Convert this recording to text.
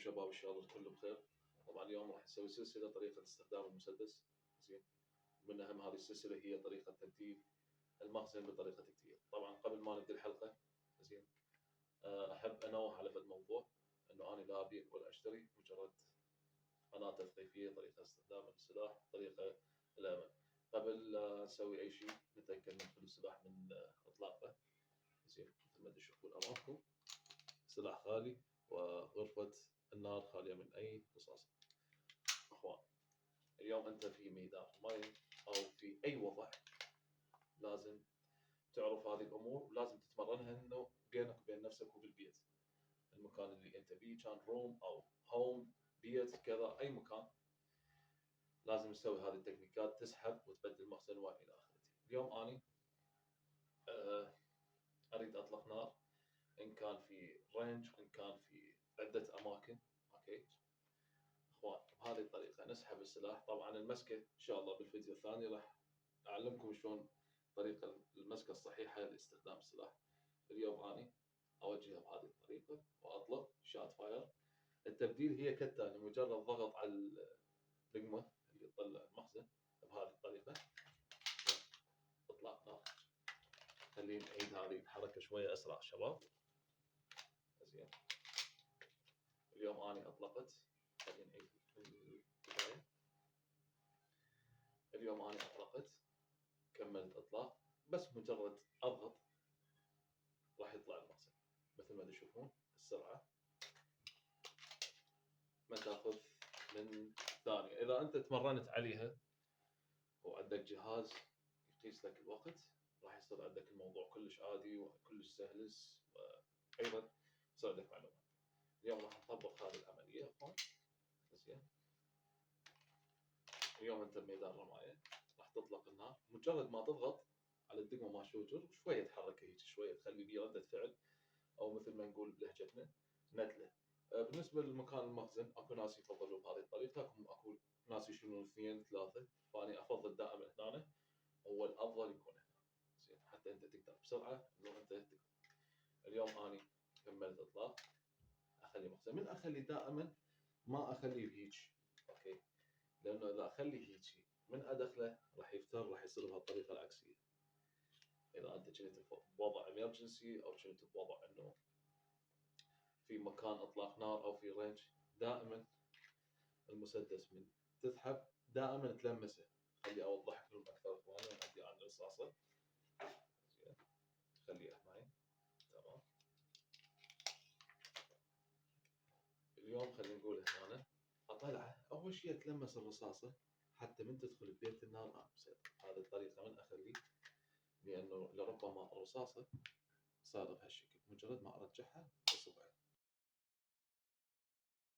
شباب؟ ان شاء الله الكل بخير. طبعا اليوم راح نسوي سلسله طريقه استخدام المسدس. زين. من اهم هذه السلسله هي طريقه تبديل المخزن بطريقه كتير. طبعا قبل ما نبدا الحلقه، زين، احب انوه على فد موضوع، انه انا لا ابيع ولا اشتري، مجرد قناه تثقيفيه طريقه استخدام السلاح بطريقه الامن. قبل لا نسوي اي شيء نتاكد من كل السلاح من اطلاقه. زين، مثل ما تشوفون امامكم سلاح خالي وغرفة النار خالية من أي رصاصة. أخوان، اليوم أنت في ميدان رماية أو في أي وضع لازم تعرف هذه الأمور، ولازم تتمرنها إنه بينك وبين نفسك وبالبيت. المكان اللي أنت فيه كان روم أو هوم، بيت، كذا، أي مكان لازم تسوي هذه التكنيكات، تسحب وتبدل مخزن وإلى آخره. اليوم أنا أريد أطلق نار، إن كان في رينج، إن كان في عدة أماكن. أوكي اخوان، بهذه الطريقه نسحب السلاح. طبعا المسكه ان شاء الله بالفيديو الثاني راح اعلمكم شلون طريقه المسكه الصحيحه لاستخدام السلاح. اليوم اني اوجهها بهذه الطريقه واطلق شات فاير. التبديل هي كالتالي: مجرد ضغط على الرقمه اللي تطلع المخزن بهذه الطريقه، اطلاق نار. خلينا نعيد هذه الحركه شويه اسرع شباب. زين، اليوم اني اطلقت. خلينا نعيد البدايه. اليوم انا اطلقت، كملت اطلاق، بس مجرد اضغط راح يطلع المخزن. مثل ما تشوفون السرعه ما تاخذ من ثانيه. اذا انت تمرنت عليها وعندك جهاز يقيس لك الوقت، راح يصير عندك الموضوع كلش عادي وكلش سهل، وايضا يصير عندك معلومات. اليوم راح نطبق هذه العمليه. زين، اليوم انت بميدان رمايه، راح تطلق النار. مجرد ما تضغط على الدقمه مال شوجر شويه تحركها هيك، شويه تخلي بيه رده فعل، او مثل ما نقول بلهجتنا نتله. بالنسبه لمكان المخزن، اكو ناس يفضلون بهذه الطريقه، اكو ناس يشيلون اثنين ثلاثه، فاني افضل دائما هنا، هو الافضل يكون هنا. زين، حتى انت تقدر بسرعه انه انت تقدر. اليوم اني كملت اطلاق، اخلي مخزن. من اخلي دائما ما اخليه هيك، اوكي، لانه اذا اخليه هيك من ادخله راح يفتر، راح يصير بهالطريقه العكسيه. اذا انت كنت بوضع امرجنسي او كنت بوضع انه في مكان اطلاق نار او في رينج، دائما المسدس من تسحب دائما تلمسه. خلي اوضح لكم اكثر اخواني ونعدي عن الرصاصه. زين، خليها معي. تمام. اليوم خلينا نقول هنا اطلعه، اول شيء اتلمس الرصاصه حتى من تدخل ببيت النار مسيطر. هذه الطريقه من اخليه، لانه لربما الرصاصه صار بهالشكل، مجرد ما ارجعها بصبعي